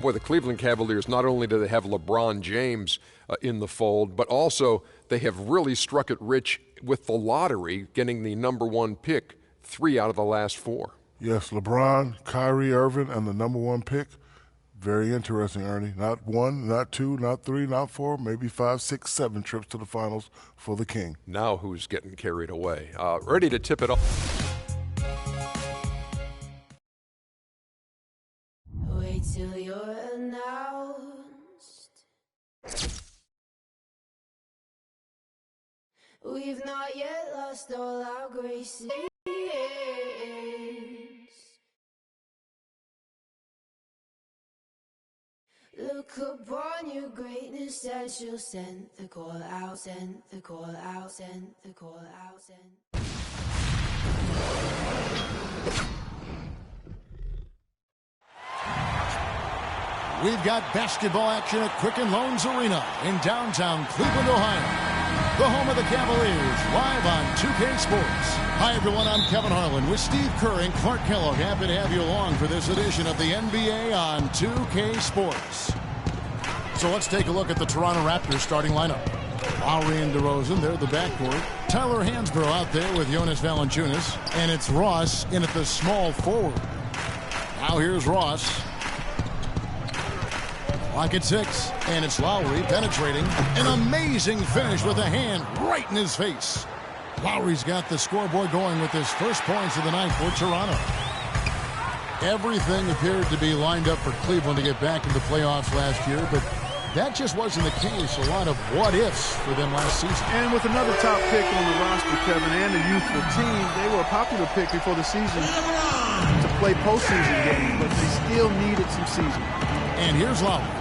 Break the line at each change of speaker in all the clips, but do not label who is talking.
Boy, the Cleveland Cavaliers, not only do they have LeBron James in the fold, but also they have really struck it rich with the lottery, getting the number 1 pick 3 out of the last 4.
Yes, LeBron, Kyrie Irving, and the number 1 pick. Very interesting, Ernie. Not 1, not 2, not 3, not 4, maybe 5, 6, 7 trips to the finals for the King.
Now who's getting carried away? Ready to tip it off.
Wait till you're announced. We've not yet lost all our graces. Look upon your greatness as you'll send the call out, send the call out, send the call out, send.
We've got basketball action at Quicken Loans Arena in downtown Cleveland, Ohio. The home of the Cavaliers, live on 2K Sports. Hi, everyone. I'm Kevin Harlan with Steve Kerr and Clark Kellogg. Happy to have you along for this edition of the NBA on 2K Sports. So let's take a look at the Toronto Raptors starting lineup. Lowry and DeRozan, they're the backcourt. Tyler Hansbrough out there with Jonas Valanciunas. And it's Ross in at the small forward. Now here's Ross. Clock at 6, and it's Lowry penetrating. An amazing finish with a hand right in his face. Lowry's got the scoreboard going with his first points of the night for Toronto. Everything appeared to be lined up for Cleveland to get back into the playoffs last year, but that just wasn't the case. A lot of what-ifs for them last season.
And with another top pick on the roster, Kevin, and a youthful team, they were a popular pick before the season to play postseason games, but they still needed some season.
And here's Lowry.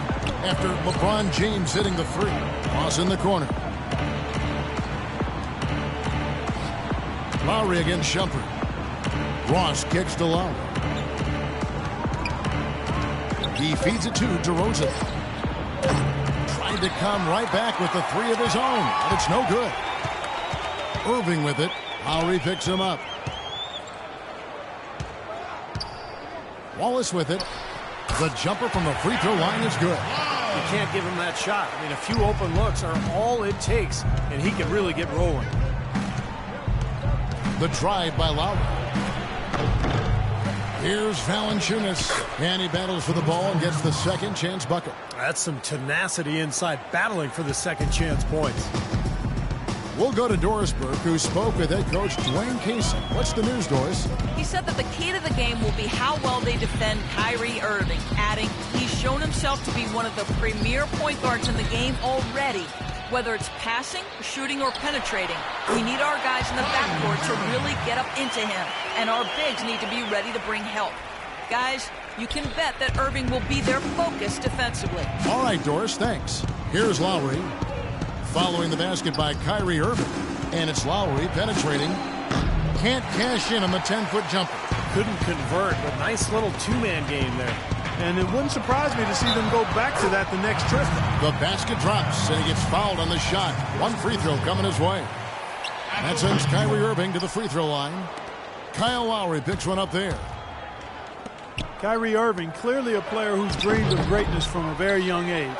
After LeBron James hitting the three. Ross in the corner. Lowry against Shumpert. Ross kicks to Lowry. He feeds it to DeRozan. Tried to come right back with the three of his own, but it's no good. Irving with it. Lowry picks him up. Wallace with it. The jumper from the free throw line is good.
You can't give him that shot. I mean, a few open looks are all it takes, and he can really get rolling.
The drive by Lowry. Here's Valanciunas, and he battles for the ball and gets the second chance bucket.
That's some tenacity inside, battling for the second chance points.
We'll go to Doris Burke, who spoke with head coach Dwayne Casey. What's the news, Doris?
He said that the key to the game will be how well they defend Kyrie Irving, adding he's shown himself to be one of the premier point guards in the game already. Whether it's passing, shooting, or penetrating, we need our guys in the backcourt to really get up into him, and our bigs need to be ready to bring help. Guys, you can bet that Irving will be their focus defensively.
All right, Doris, thanks. Here's Lowry. Following the basket by Kyrie Irving. And it's Lowry penetrating. Can't cash in on the 10-foot jumper.
Couldn't convert, but nice little two-man game there.
And it wouldn't surprise me to see them go back to that the next trip.
The basket drops, and he gets fouled on the shot. One free throw coming his way. That sends Kyrie Irving to the free throw line. Kyle Lowry picks one up there.
Kyrie Irving, clearly a player who's dreamed of greatness from a very young age.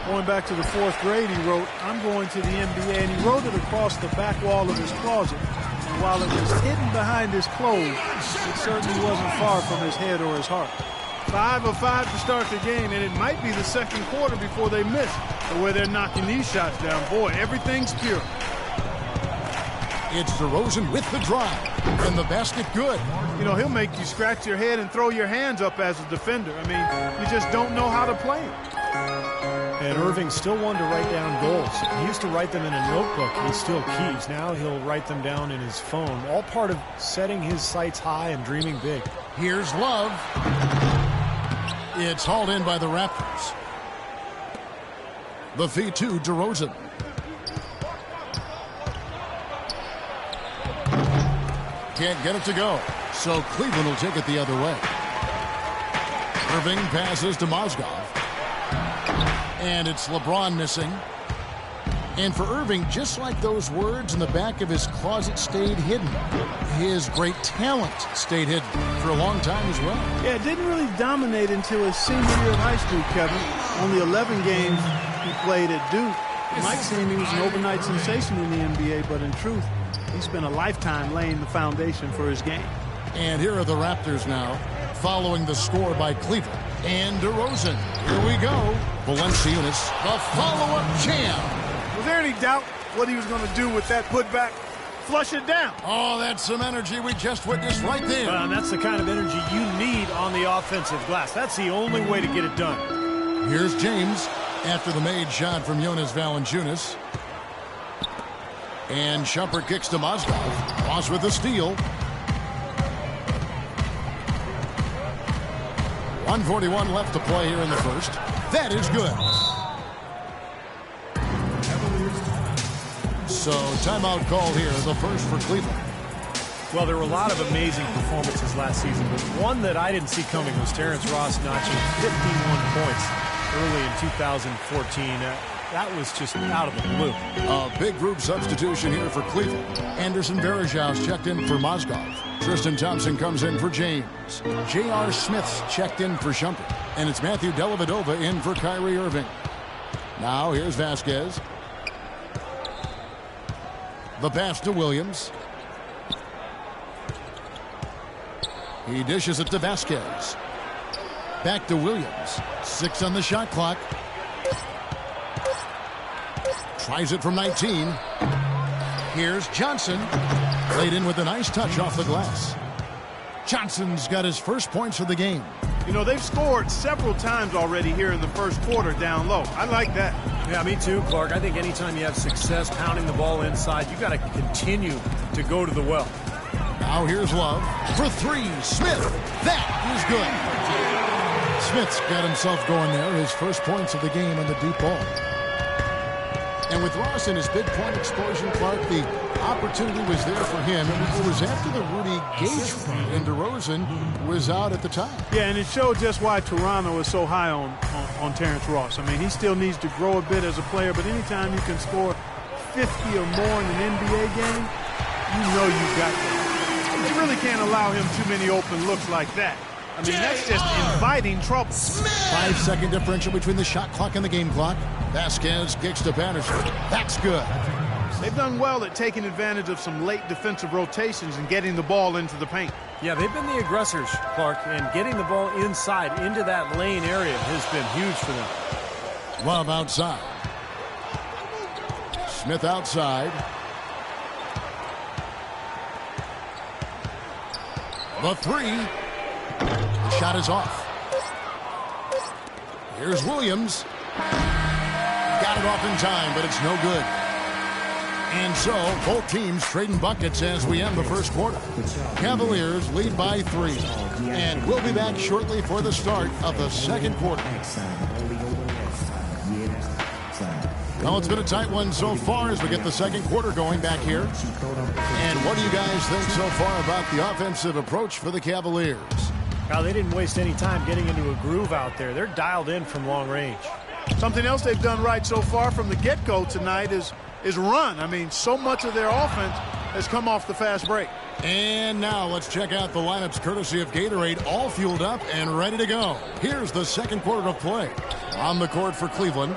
Going back to the 4th grade, he wrote, "I'm going to the NBA," and he wrote it across the back wall of his closet. And while it was hidden behind his clothes, it certainly wasn't far from his head or his heart. 5 of 5 to start the game, and it might be the second quarter before they miss. The way they're knocking these shots down, boy, everything's pure.
It's DeRozan with the drive, and the basket good.
You know, he'll make you scratch your head and throw your hands up as a defender. I mean, you just don't know how to play him.
And Irving still wanted to write down goals. He used to write them in a notebook. He still keeps. Now he'll write them down in his phone. All part of setting his sights high and dreaming big.
Here's Love. It's hauled in by the Raptors. The feed to DeRozan. Can't get it to go. So Cleveland will take it the other way. Irving passes to Mozgov. And it's LeBron missing. And for Irving, just like those words in the back of his closet stayed hidden, his great talent stayed hidden for a long time as well.
Yeah, it didn't really dominate until his senior year of high school, Kevin. Only 11 games he played at Duke. It might seem he was an overnight sensation in the NBA, but in truth, he spent a lifetime laying the foundation for his game.
And here are the Raptors now, following the score by Cleveland. And DeRozan. Here we go. Valanciunas, the follow-up jam.
Was there any doubt what he was going to do with that putback? Flush it down.
Oh, that's some energy we just witnessed right there.
And that's the kind of energy you need on the offensive glass. That's the only way to get it done.
Here's James after the made shot from Jonas Valanciunas. And Shumpert kicks to Mozgov. Ross with the steal. 1:41 left to play here in the first. That is good. So timeout called here, the first for Cleveland.
Well, there were a lot of amazing performances last season, but one that I didn't see coming was Terrence Ross notching 51 points early in 2014. That was just out of the blue.
A big group substitution here for Cleveland. Anderson Varejão's checked in for Mozgov. Tristan Thompson comes in for James. J.R. Smith's checked in for Shumpert. And it's Matthew Dellavedova in for Kyrie Irving. Now here's Vasquez. The pass to Williams. He dishes it to Vasquez. Back to Williams. 6 on the shot clock. Tries it from 19. Here's Johnson. Laid in with a nice touch off the glass. Johnson's got his first points of the game.
You know, they've scored several times already here in the first quarter down low. I like that.
Yeah, me too, Clark. I think anytime you have success pounding the ball inside, you got to continue to go to the well.
Now here's Love for 3. Smith. That is good. Smith's got himself going there. His first points of the game on the deep ball. And with Ross in his big point explosion, Clark, the opportunity was there for him. It was after the Rudy Gage run, and DeRozan was out at the time.
Yeah, and it showed just why Toronto is so high on Terrence Ross. I mean, he still needs to grow a bit as a player, but anytime you can score 50 or more in an NBA game, you know you've got that. They really can't allow him too many open looks like that. I mean, that's just inviting trouble.
5-second differential between the shot clock and the game clock. Vasquez kicks to Patterson. That's good.
They've done well at taking advantage of some late defensive rotations and getting the ball into the paint.
Yeah, they've been the aggressors, Clark, and getting the ball inside into that lane area has been huge for them.
Love outside. Smith outside. The 3. The shot is off. Here's Williams. Got it off in time, but it's no good. And so, both teams trading buckets as we end the first quarter. Cavaliers lead by 3. And we'll be back shortly for the start of the second quarter. Well, it's been a tight one so far as we get the second quarter going back here. And what do you guys think so far about the offensive approach for the Cavaliers?
Now, they didn't waste any time getting into a groove out there. They're dialed in from long range.
Something else they've done right so far from the get-go tonight is run. I mean, so much of their offense has come off the fast break.
And now let's check out the lineups courtesy of Gatorade, all fueled up and ready to go. Here's the second quarter of play. On the court for Cleveland,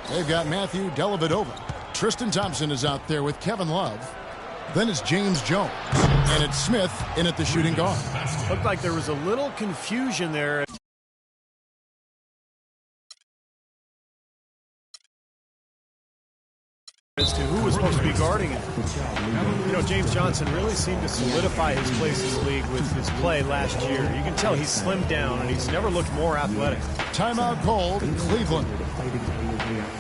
they've got Matthew Dellavedova. Tristan Thompson is out there with Kevin Love. Then it's James Jones. And it's Smith in at the shooting guard.
Looked like there was a little confusion there as to who was supposed to be guarding him. You know, James Johnson really seemed to solidify his place in the league with his play last year. You can tell he's slimmed down and he's never looked more athletic.
Timeout called in Cleveland.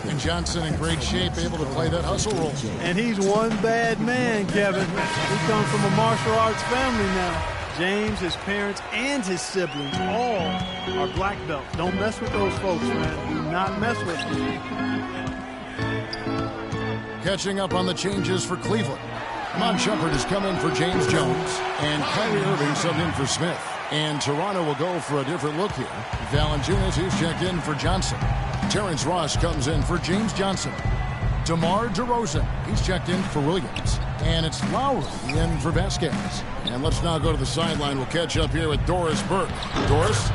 And Johnson in great shape, able to play that hustle role.
And he's one bad man, Kevin. He comes from a martial arts family now. James, his parents, and his siblings all are black belts. Don't mess with those folks, man. Do not mess with them.
Catching up on the changes for Cleveland. Mon Shumpert has come in for James Jones. And Kyrie Irving subbed in for Smith. And Toronto will go for a different look here. Valanciunas is checked in for Johnson. Terrence Ross comes in for James Johnson. DeMar DeRozan. He's checked in for Williams. And it's Lowry in for Vasquez. And let's now go to the sideline. We'll catch up here with Doris Burke. Doris?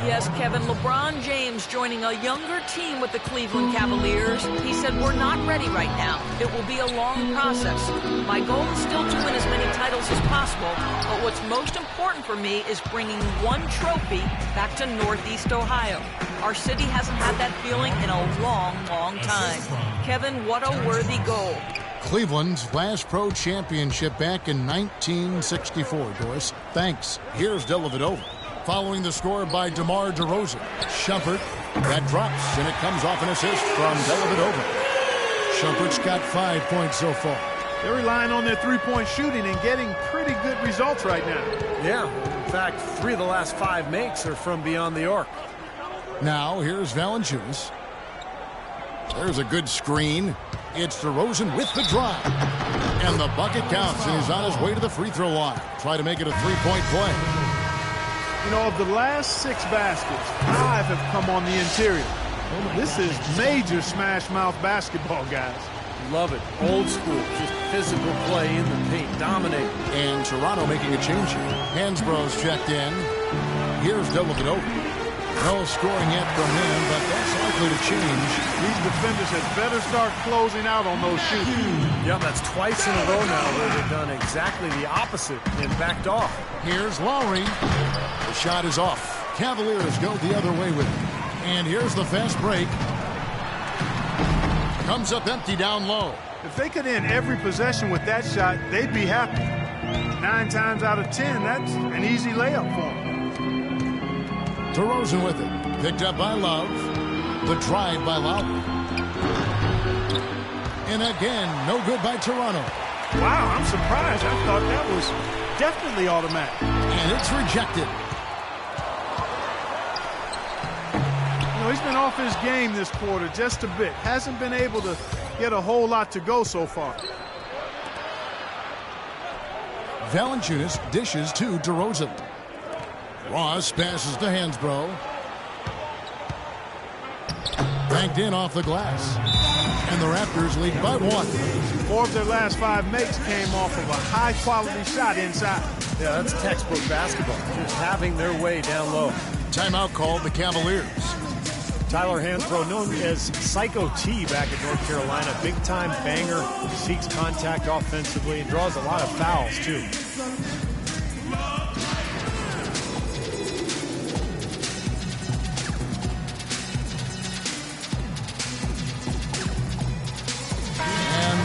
Yes, Kevin, LeBron James joining a younger team with the Cleveland Cavaliers. He said, we're not ready right now. It will be a long process. My goal is still to win as many titles as possible, but what's most important for me is bringing one trophy back to Northeast Ohio. Our city hasn't had that feeling in a long, long time. Kevin, what a worthy goal.
Cleveland's last pro championship back in 1964, Doris. Thanks. Here's Dellavedova. Following the score by DeMar DeRozan. Shumpert, that drops, and it comes off an assist from Dellavedova. Shumpert's got 5 points so far.
They're relying on their three-point shooting and getting pretty good results right now.
Yeah, in fact, 3 of the last 5 makes are from beyond the arc.
Now, here's Valanciunas. There's a good screen. It's DeRozan with the drive. And the bucket counts, and he's on his way to the free throw line. Try to make it a three-point play.
You know, of the last 6 baskets, 5 have come on the interior. This is major smash mouth basketball, guys.
Love it. Old school. Just physical play in the paint. Dominate.
And Toronto making a change here. Hansbrough's checked in. Here's Dellavedova. No scoring yet from him, but that's likely to change.
These defenders had better start closing out on those shoots.
Yeah, that's twice in a row now where they've done exactly the opposite and backed off.
Here's Lowry. The shot is off. Cavaliers go the other way with it. And here's the fast break. Comes up empty down low.
If they could end every possession with that shot, they'd be happy. 9 times out of 10, that's an easy layup for them.
DeRozan with it. Picked up by Love. The drive by Lowry. And again, no good by Toronto.
Wow, I'm surprised. I thought that was definitely automatic.
And it's rejected.
You know, he's been off his game this quarter just a bit. Hasn't been able to get a whole lot to go so far.
Valanciunas dishes to DeRozan. Ross passes to Hansbrough. Banked in off the glass. And the Raptors lead by 1.
4 of their last 5 makes came off of a high-quality shot inside.
Yeah, that's textbook basketball. Just having their way down low.
Timeout called the Cavaliers.
Tyler Hansbrough, known as Psycho T back in North Carolina. Big-time banger, seeks contact offensively, and draws a lot of fouls, too.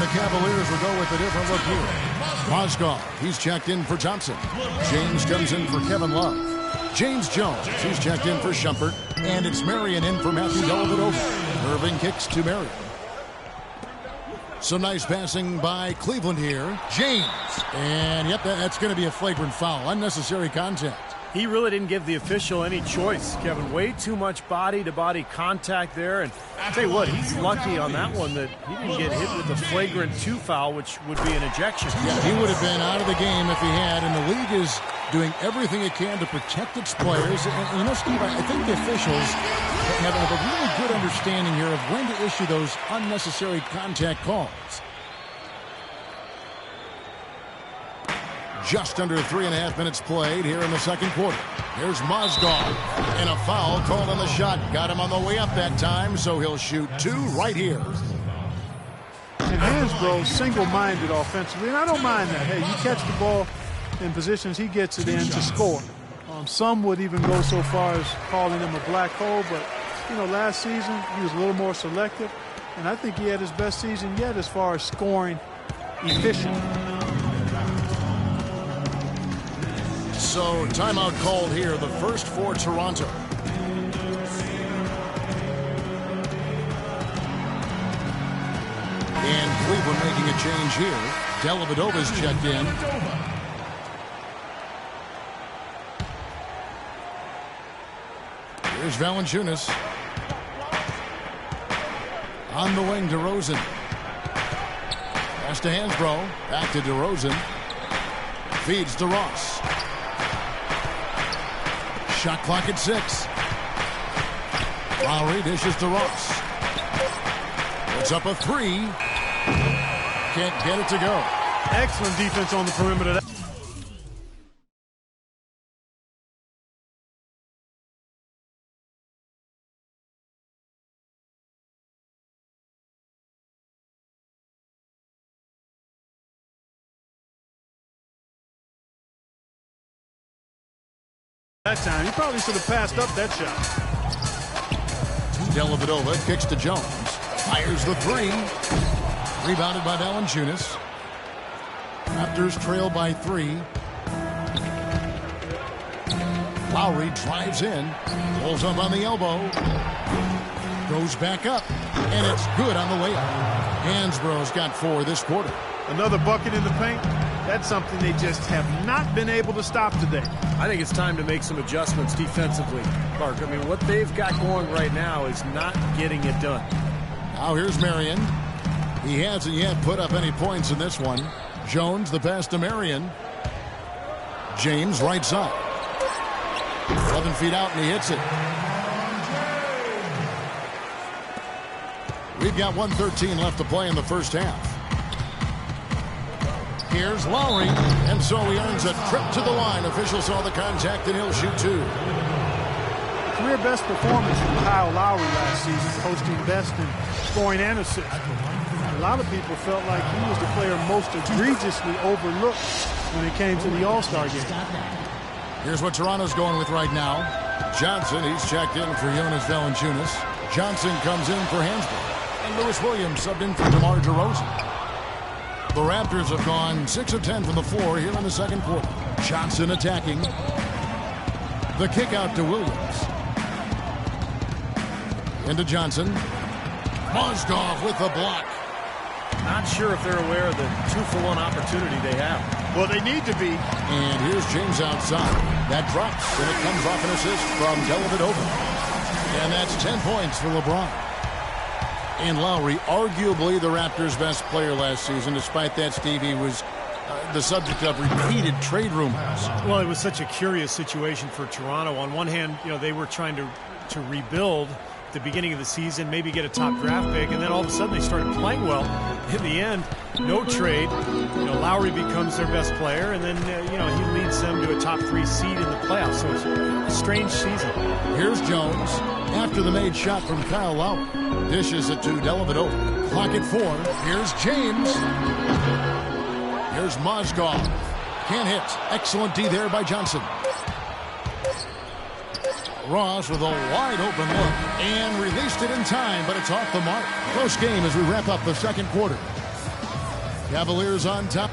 Cavaliers will go with a different look here. Mozgov, he's checked in for Thompson. James comes in for Kevin Love. James Jones, he's checked in for Shumpert. And it's Marion in for Matthew Dellavedova. Irving kicks to Marion. Some nice passing by Cleveland here. James. And yep, that's going to be a flagrant foul. Unnecessary contact.
He really didn't give the official any choice, Kevin. Way too much body-to-body contact there. And I'll tell you what, he's lucky on that one that he didn't get hit with the flagrant 2 foul, which would be an ejection.
Yeah, he would have been out of the game if he had. And the league is doing everything it can to protect its players. And you know, Steve, I think the officials have a really good understanding here of when to issue those unnecessary contact calls. Just under 3.5 minutes played here in the second quarter. Here's Mozgov. And a foul called on the shot. Got him on the way up that time, so he'll shoot 2 right here.
And Hansbrough single-minded offensively, and I don't mind that. Hey, you catch the ball in positions, he gets it in to score. Some would even go so far as calling him a black hole, but, you know, last season he was a little more selective, and I think he had his best season yet as far as scoring efficient.
So, timeout called here, the first for Toronto. And Cleveland making a change here. Dellavedova's checked in. Here's Valanciunas. On the wing, DeRozan. Pass to Hansbrough. Back to DeRozan. Feeds to Ross. Shot clock at 6. Lowry dishes to Ross. It's up a three. Can't get it to go.
Excellent defense on the perimeter. That time, he probably should have passed up that shot.
Dellavedova kicks to Jones. Fires the three. Rebounded by Valanciunas. Raptors trail by 3. Lowry drives in. Pulls up on the elbow. Goes back up. And it's good on the way up. Hansborough's got 4 this quarter.
Another bucket in the paint. That's something they just have not been able to stop today.
I think it's time to make some adjustments defensively, Clark. I mean, what they've got going right now is not getting it done.
Now here's Marion. He hasn't yet put up any points in this one. Jones, the pass to Marion. James right side. 11 feet out and he hits it. We've got 1:13 left to play in the first half. Here's Lowry, and so he earns a trip to the line. Officials saw the contact, and he'll shoot 2.
Career best performance from Kyle Lowry last season, posting best in scoring and assists. A lot of people felt like he was the player most egregiously overlooked when it came to the All-Star game.
Here's what Toronto's going with right now. Johnson, he's checked in for Jonas Valanciunas. Johnson comes in for Hansbrough. And Lewis Williams subbed in for DeMar DeRozan. The Raptors have gone 6 of 10 from the floor here in the second quarter. Johnson attacking. The kick out to Williams. Into Johnson. Mozgov with the block.
Not sure if they're aware of the 2-for-1 opportunity they have.
Well, they need to be.
And here's James outside. That drops, and it comes off an assist from Dellavedova. And that's 10 points for LeBron. And Lowry, arguably the Raptors' best player last season. Despite that, Steve, he was the subject of repeated trade rumors.
Well, it was such a curious situation for Toronto. On one hand, you know, they were trying to rebuild at the beginning of the season, maybe get a top draft pick, and then all of a sudden they started playing well. In the end, no trade. You know, Lowry becomes their best player, and then you know, he leads them to a top 3 seed in the playoffs. So it's a strange season.
Here's Jones after the made shot from Kyle Lowry. Dishes it to Dellavedova. Clock at 4. Here's James. Here's Mozgov. Can't hit. Excellent D there by Johnson. Ross with a wide open look and released it in time, but it's off the mark. Close game as we wrap up the second quarter. Cavaliers on top.